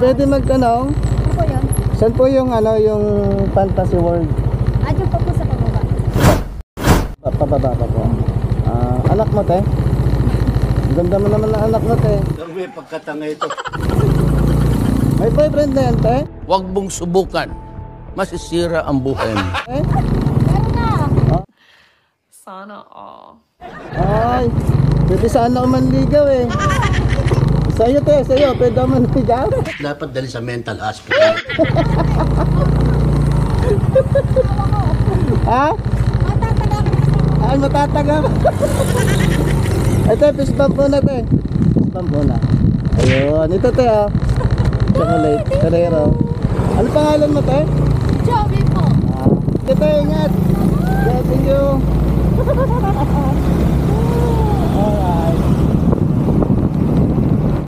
pwede magtanong? Ano po yun? Saan po yung ano, yung Fantasy World? Adyo pa po sa pababa. Pababa pa po. Anak mo, te? Ang ganda mo naman ng anak mo, te. May pagkatanga ito. May boyfriend na yan, te? Huwag mong subukan. Masisira ang buhay mo. Eh? Meron na. Sana all. Ay, pwede sana ako manligaw eh. Sa'yo, te, sa'yo, pwede ako manligaw. Dapat dali sa mental hospital. Ha? Matataga ka na. Ay, matataga. Ay, te, fist bump muna, te. Fist bump muna. Ayun, ito, te, oh. Chocolate, Carrero. Ano pangalan mo, te? Joey po. Te, ingat. Yeah, thank you.